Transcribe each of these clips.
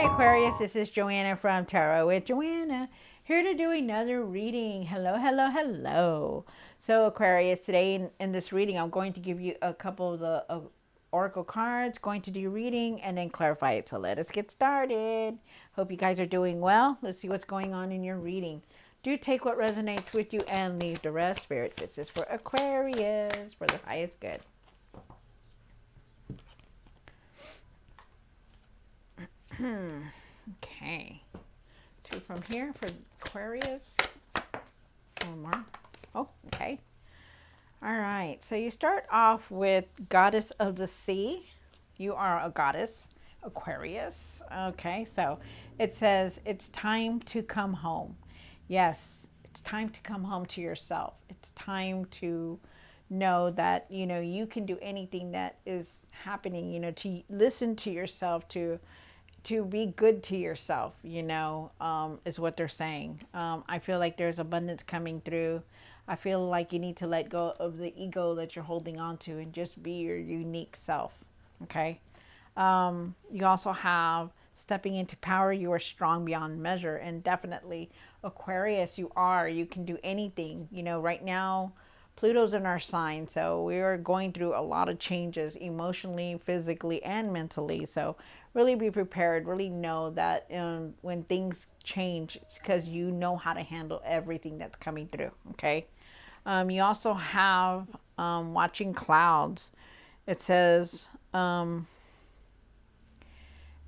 Hi Aquarius, this is Joanna from Tarot with Joanna, here to do another reading. Hello, hello, hello. So Aquarius, today in this reading, I'm going to give you a couple of the oracle cards, going to do reading and then clarify it. So let us get started. Hope you guys are doing well. Let's see what's going on in your reading. Do take what resonates with you and leave the rest. Spirit, this is for Aquarius, for the highest good. Okay. Two from here for Aquarius. One more. Oh, okay. All right. So you start off with Goddess of the Sea. You are a goddess, Aquarius. Okay. So it says it's time to come home. Yes, it's time to come home to yourself. It's time to know that, you can do anything that is happening, to listen to yourself, to be good to yourself, is what they're saying. I feel like there's abundance coming through. I feel like you need to let go of the ego that you're holding on to and just be your unique self. Okay. You also have stepping into power. You are strong beyond measure. And definitely, Aquarius, you can do anything. Right now, Pluto's in our sign, so we are going through a lot of changes emotionally, physically, and mentally. So really be prepared. Really know that when things change, it's because you know how to handle everything that's coming through. Okay. You also have watching clouds. It says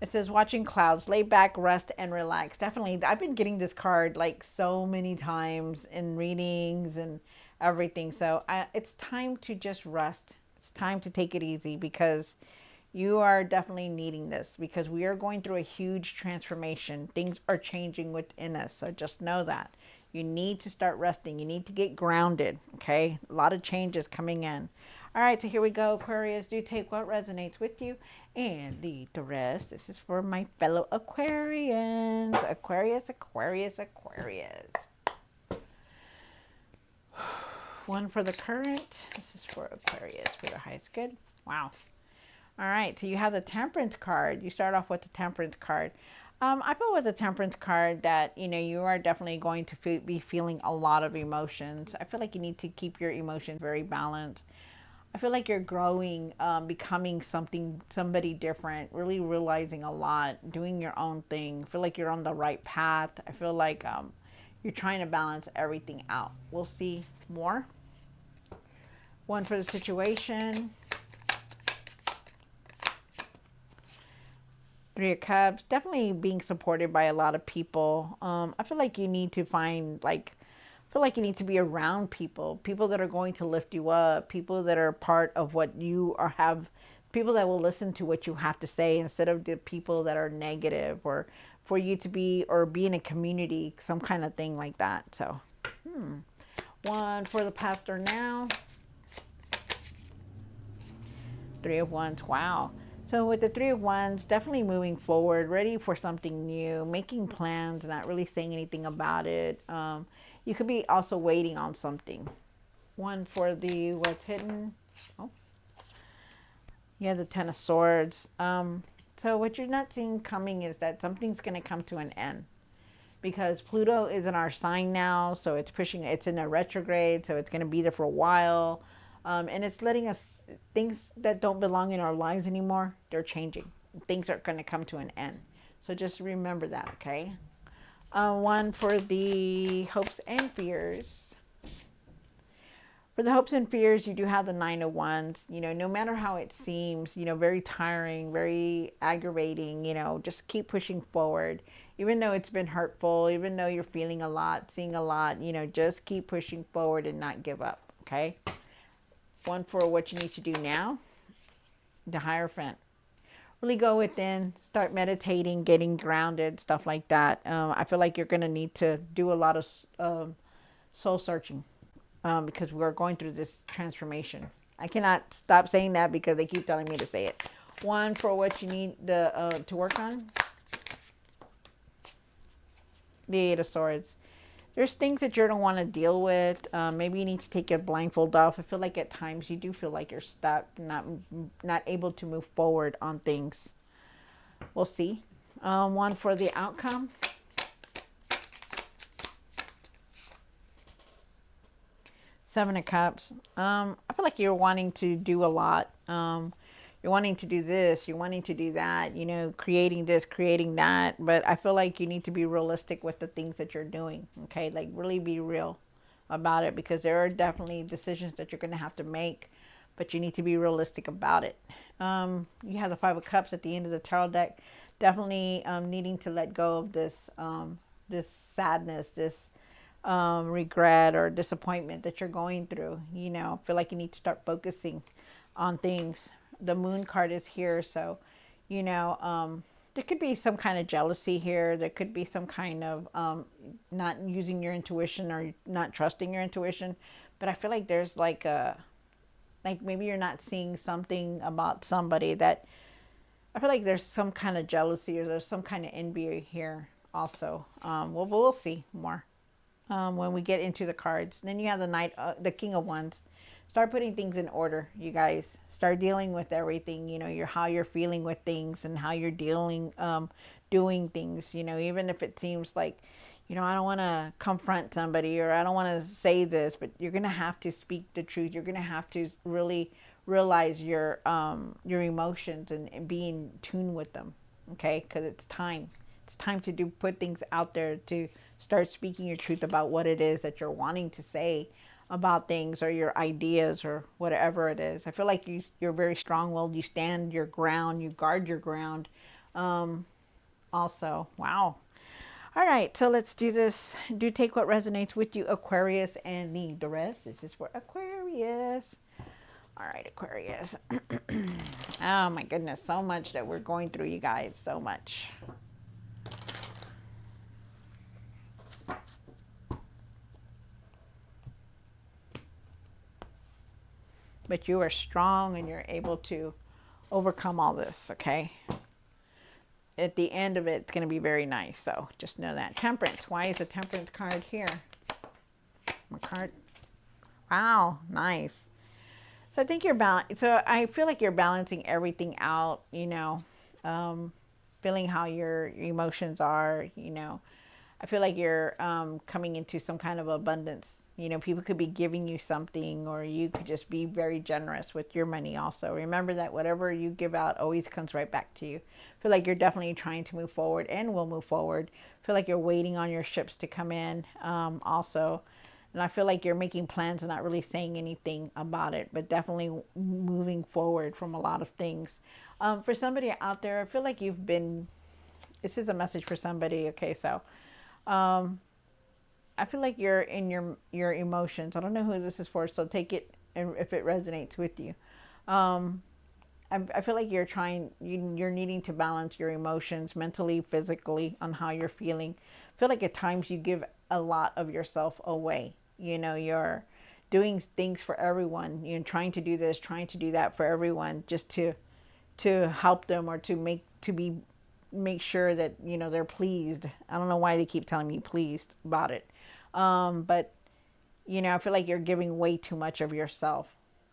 watching clouds, lay back, rest, and relax. Definitely, I've been getting this card like so many times in readings and everything. So it's time to just rest. It's time to take it easy because you are definitely needing this because we are going through a huge transformation. Things are changing within us. So just know that. You need to start resting. You need to get grounded. Okay? A lot of changes coming in. All right, so here we go, Aquarius. Do take what resonates with you and leave the rest. This is for my fellow Aquarians. Aquarius, Aquarius, Aquarius. One for the current. This is for Aquarius for the highest good. Wow. All right, so you have the Temperance card. You start off with the Temperance card. I feel with the Temperance card that, you are definitely going to be feeling a lot of emotions. I feel like you need to keep your emotions very balanced. I feel like you're growing, becoming somebody different, really realizing a lot, doing your own thing. I feel like you're on the right path. I feel like you're trying to balance everything out. We'll see more. One for the situation. Three of Cups, definitely being supported by a lot of people. I feel like you need to you need to be around people that are going to lift you up, people that are part of what you have, people that will listen to what you have to say instead of the people that are negative, or for you to be in a community, some kind of thing like that. So, one for the pastor now. Three of Wands. Wow. So with the Three of Wands, definitely moving forward, ready for something new, making plans, not really saying anything about it. You could be also waiting on something. One for the what's hidden. Oh, you have the Ten of Swords. So what you're not seeing coming is that something's going to come to an end. Because Pluto is in our sign now, so it's in a retrograde, so it's going to be there for a while. And it's letting us, things that don't belong in our lives anymore, they're changing. Things are going to come to an end. So just remember that, okay? One for the hopes and fears. For the hopes and fears, you do have the Nine of Wands. No matter how it seems, very tiring, very aggravating, just keep pushing forward. Even though it's been hurtful, even though you're feeling a lot, seeing a lot, just keep pushing forward and not give up, okay? One for what you need to do now. The Hierophant. Really go within, start meditating, getting grounded, stuff like that. I feel like you're going to need to do a lot of soul searching because we're going through this transformation. I cannot stop saying that because they keep telling me to say it. One for what you need to work on. The Eight of Swords. There's things that you don't want to deal with. Maybe you need to take your blindfold off. I feel like at times you do feel like you're stuck, not able to move forward on things. We'll see. One for the outcome. Seven of Cups. I feel like you're wanting to do a lot. You're wanting to do this, you're wanting to do that, you know, creating this, creating that. But I feel like you need to be realistic with the things that you're doing. Okay, like really be real about it, because there are definitely decisions that you're going to have to make, but you need to be realistic about it. You have the Five of Cups at the end of the tarot deck. Definitely needing to let go of this sadness, this regret or disappointment that you're going through. You know, feel like you need to start focusing on things. The Moon card is here, so you know, there could be some kind of jealousy here. There could be some kind of not using your intuition or not trusting your intuition. But I feel like there's like maybe you're not seeing something about somebody that, I feel like there's some kind of jealousy or there's some kind of envy here also. Well, we'll see more when we get into the cards. Then you have the Knight, the King of Wands. Start putting things in order, you guys. Start dealing with everything. You know, how you're feeling with things and how you're dealing, doing things. You know, even if it seems like, you know, I don't want to confront somebody or I don't want to say this, but you're gonna have to speak the truth. You're gonna have to really realize your emotions and be in tune with them. Okay, because it's time. It's time to put things out there, to start speaking your truth about what it is that you're wanting to say about things or your ideas or whatever it is. I feel like you're very strong-willed. You stand your ground. You guard your ground. Also, wow. All right, so let's do this. Do take what resonates with you, Aquarius, and leave the rest. This is for Aquarius. All right, Aquarius. Oh my goodness, so much that we're going through, you guys. So much. But you are strong and you're able to overcome all this, okay? At the end of it, it's going to be very nice. So just know that. Temperance. Why is the Temperance card here? My card. Wow, nice. So I think so I feel like you're balancing everything out, you know, feeling how your emotions are, you know. I feel like you're coming into some kind of abundance. You know, people could be giving you something, or you could just be very generous with your money also. Remember that whatever you give out always comes right back to you. I feel like you're definitely trying to move forward and will move forward. I feel like you're waiting on your ships to come in also. And I feel like you're making plans and not really saying anything about it, but definitely moving forward from a lot of things. For somebody out there, I feel like this is a message for somebody. Okay, so I feel like you're in your emotions. I don't know who this is for, so take it if it resonates with you. I feel like you're needing to balance your emotions mentally, physically, on how you're feeling. I feel like at times you give a lot of yourself away. You know, you're doing things for everyone. You're trying to do this, trying to do that for everyone, just to help them or to make sure that, you know, they're pleased. I don't know why they keep telling me pleased about it. But you know, I feel like you're giving way too much of yourself.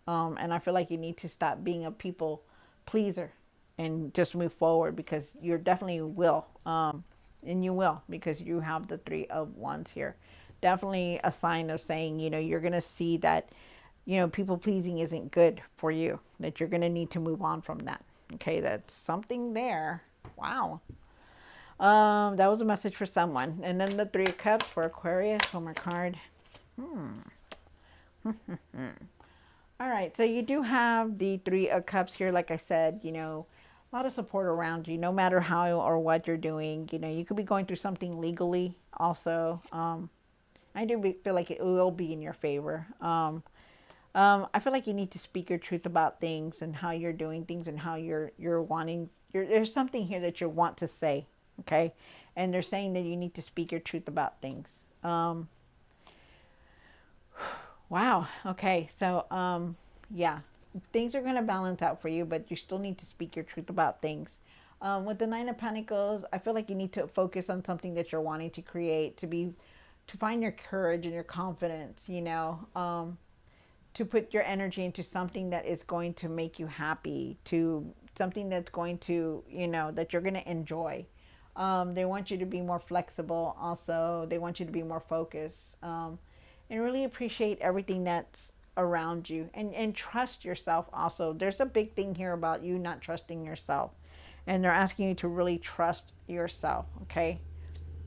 And I feel like you need to stop being a people pleaser and just move forward, because you definitely will. And you will, because you have the Three of Wands here. Definitely a sign of saying, you know, you're going to see that, you know, people pleasing isn't good for you, that you're going to need to move on from that. Okay, that's something there. Wow. That was a message for someone. And then the Three of Cups for Aquarius. One more card. All right, so you do have the Three of Cups here. Like I said, you know, a lot of support around you, no matter how or what you're doing. You know, you could be going through something legally also. I do feel like it will be in your favor. I feel like you need to speak your truth about things and how you're doing things and how you're wanting. There's something here that you want to say, okay? And they're saying that you need to speak your truth about things. Wow. Okay. So, yeah, things are going to balance out for you, but you still need to speak your truth about things. With the Nine of Pentacles, I feel like you need to focus on something that you're wanting to create, to find your courage and your confidence, you know, to put your energy into something that is going to make you happy, to something that's going to, you know, that you're going to enjoy. They want you to be more flexible. Also, they want you to be more focused, and really appreciate everything that's around you, and trust yourself. Also, there's a big thing here about you not trusting yourself, and they're asking you to really trust yourself. Okay,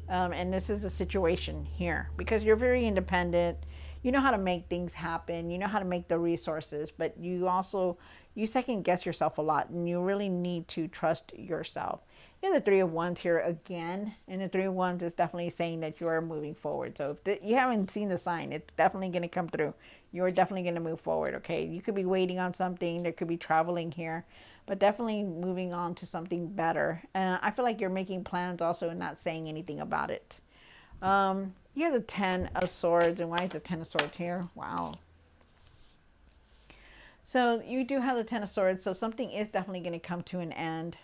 and this is a situation here because you're very independent. You know how to make things happen. You know how to make the resources, but you also you second guess yourself a lot, and you really need to trust yourself. You have the Three of Wands here again, and the Three of Wands is definitely saying that you are moving forward. So if you haven't seen the sign, it's definitely going to come through. You're definitely going to move forward. Okay, you could be waiting on something. There could be traveling here, but definitely moving on to something better. I feel like you're making plans also and not saying anything about it. You have the Ten of Swords, and why is the Ten of Swords here? Wow. So you do have the Ten of Swords, so something is definitely going to come to an end.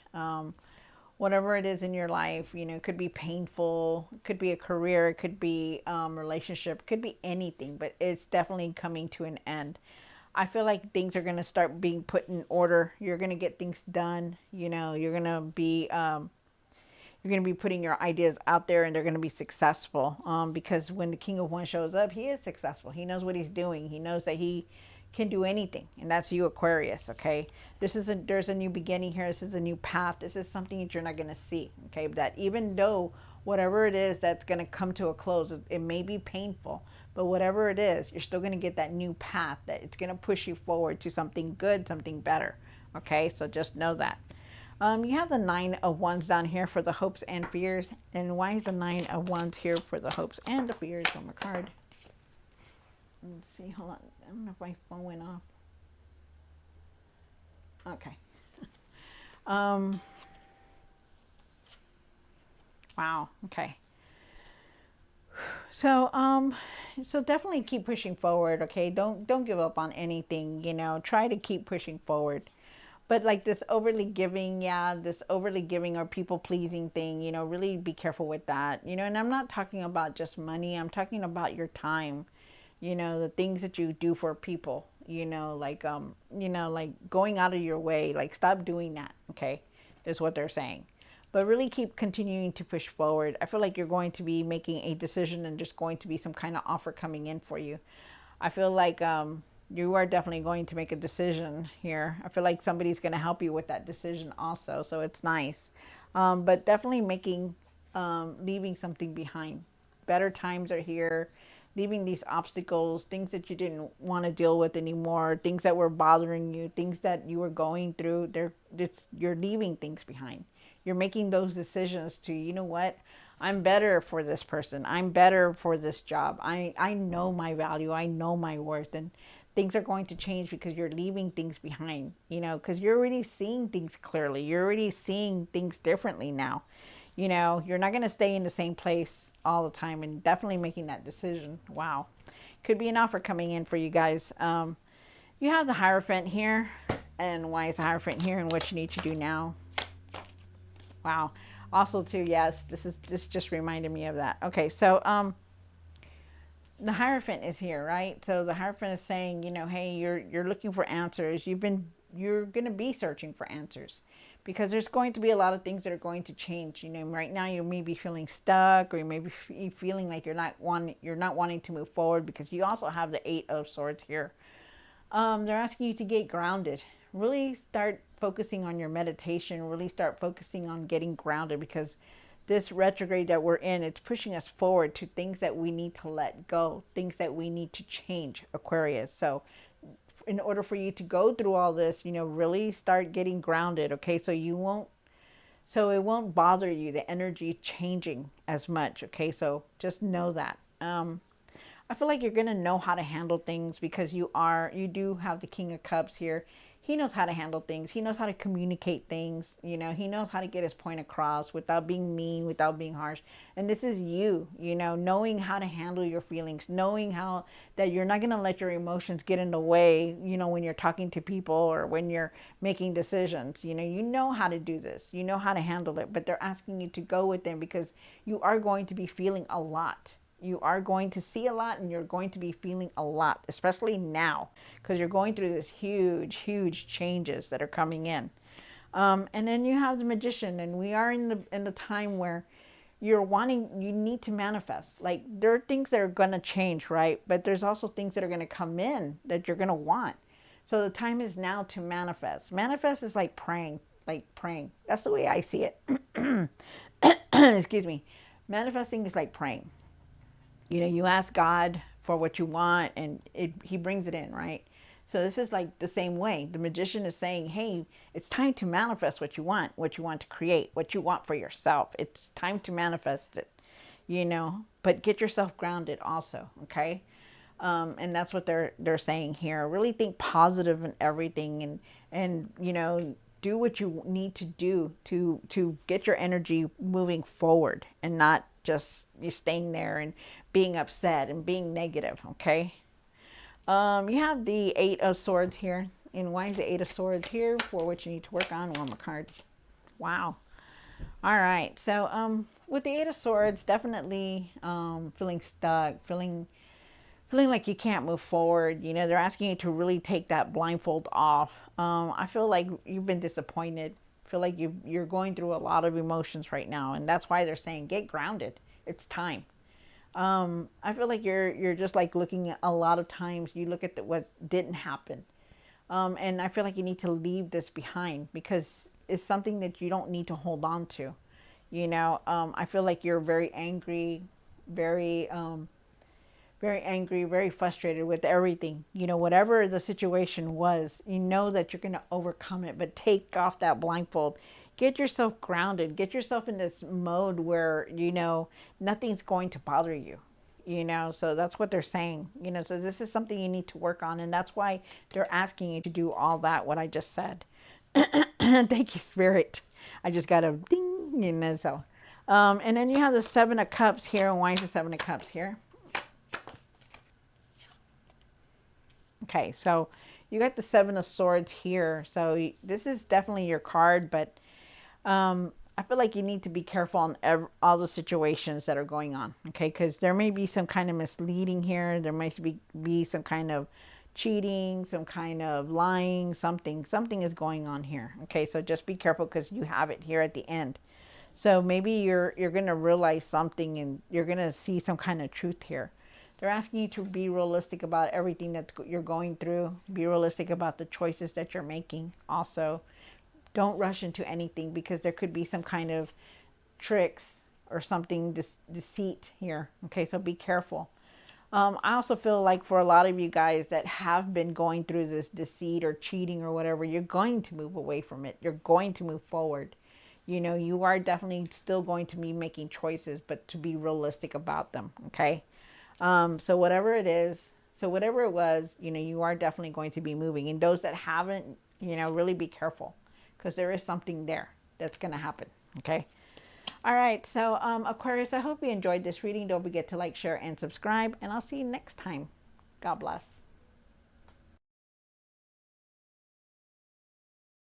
Whatever it is in your life, you know, it could be painful, it could be a career, it could be relationship, it could be anything, but it's definitely coming to an end. I feel like things are going to start being put in order. You're going to get things done. You know, you're going to be putting your ideas out there, and they're going to be successful. Because when the King of Wands shows up, he is successful. He knows what he's doing. He knows that he can do anything, and that's you, Aquarius. Okay, there's a new beginning here. This is a new path. This is something that you're not going to see. Okay, that even though whatever it is that's going to come to a close, it may be painful, but whatever it is, you're still going to get that new path that it's going to push you forward to something good, something better. Okay, so just know that. You have the Nine of Wands down here for the hopes and fears. And why is the Nine of Wands here for the hopes and the fears on the card? Let's see, hold on. I don't know if my phone went off. Okay. Wow. Okay. So definitely keep pushing forward. Okay. Don't give up on anything. You know, try to keep pushing forward. But like this overly giving, yeah, this overly giving or people pleasing thing, you know, really be careful with that. You know, and I'm not talking about just money. I'm talking about your time. You know, the things that you do for people. You know, like going out of your way. Like stop doing that. Okay, is what they're saying. But really keep continuing to push forward. I feel like you're going to be making a decision, and there's going to be some kind of offer coming in for you. I feel like you are definitely going to make a decision here. I feel like somebody's going to help you with that decision also, so it's nice. But definitely leaving something behind. Better times are here. Leaving these obstacles, things that you didn't want to deal with anymore, things that were bothering you, things that you were going through. You're leaving things behind. You're making those decisions to, you know what? I'm better for this person. I'm better for this job. I know my value. I know my worth. And things are going to change because you're leaving things behind, you know, because you're already seeing things clearly. You're already seeing things differently now. You know, you're not going to stay in the same place all the time, and definitely making that decision. Wow. Could be an offer coming in for you guys. You have the Hierophant here. And why is the Hierophant here and what you need to do now? Wow. Also too, yes, this just reminded me of that. Okay, so the Hierophant is here, right? So the Hierophant is saying, you know, hey, you're looking for answers. You're going to be searching for answers, because there's going to be a lot of things that are going to change. You know, right now you may be feeling stuck, or you may be feeling like you're not wanting to move forward, because you also have the Eight of Swords here. They're asking you to get grounded. Really start focusing on your meditation. Really start focusing on getting grounded, because this retrograde that we're in, it's pushing us forward to things that we need to let go, things that we need to change, Aquarius. So in order for you to go through all this, you know, really start getting grounded. Okay, so it won't bother you, the energy changing as much. Okay, so just know that. I feel like you're going to know how to handle things, because you do have the King of Cups here. He knows how to handle things. He knows how to communicate things. You know, he knows how to get his point across without being mean, without being harsh. And this is you, you know, knowing how to handle your feelings, knowing how that you're not going to let your emotions get in the way, you know, when you're talking to people or when you're making decisions. You know how to do this. You know how to handle it. But they're asking you to go with them, because you are going to be feeling a lot. You are going to see a lot, and you're going to be feeling a lot, especially now, because you're going through this huge changes that are coming in. And then you have the Magician, and we are in the time where you need to manifest. Like, there are things that are going to change, right? But there's also things that are going to come in that you're going to want. So the time is now to manifest. Manifest is like praying, like praying. That's the way I see it. Excuse me. Manifesting is like praying. You ask God for what you want, and He brings it in, right? So this is like the same way. The Magician is saying, hey, it's time to manifest what you want to create, what you want for yourself. It's time to manifest it. But get yourself grounded also, okay? And that's what they're saying here. Really think positive in everything, and do what you need to do to get your energy moving forward, and not just you staying there and being upset and being negative. Okay. You have the Eight of Swords here. And why is the Eight of Swords here? For what you need to work on. One more card. Wow. All right. So with the Eight of Swords, definitely feeling stuck, feeling like you can't move forward. They're asking you to really take that blindfold off. I feel like you've been disappointed. I feel like you're going through a lot of emotions right now, and that's why they're saying get grounded. It's time. I feel like you're just like looking at, a lot of times you look at what didn't happen, and I feel like you need to leave this behind, because it's something that you don't need to hold on to. I feel like you're very angry, very very angry, very frustrated with everything. Whatever the situation was, that you're going to overcome it, but take off that blindfold. Get yourself grounded. Get yourself in this mode where, nothing's going to bother you. So that's what they're saying. So this is something you need to work on. And that's why they're asking you to do all that, what I just said. Thank you, Spirit. I just got a ding, so. And then you have the Seven of Cups here. And why is the Seven of Cups here? Okay, so you got the Seven of Swords here. So this is definitely your card, but I feel like you need to be careful on all the situations that are going on. Okay, because there may be some kind of misleading here. There might be some kind of cheating, some kind of lying. Something is going on here. Okay, so just be careful, because you have it here at the end. So maybe you're going to realize something, and you're going to see some kind of truth here. They're asking you to be realistic about everything that you're going through. Be realistic about the choices that you're making. Also, don't rush into anything, because there could be some kind of tricks or something, deceit here. Okay, so be careful. I also feel like for a lot of you guys that have been going through this deceit or cheating or whatever, you're going to move away from it. You're going to move forward. You are definitely still going to be making choices, but to be realistic about them. Okay. So whatever it is, so whatever it was, you are definitely going to be moving. And those that haven't, really be careful, because there is something there that's going to happen. Okay. All right. So, Aquarius, I hope you enjoyed this reading. Don't forget to like, share, and subscribe, and I'll see you next time. God bless.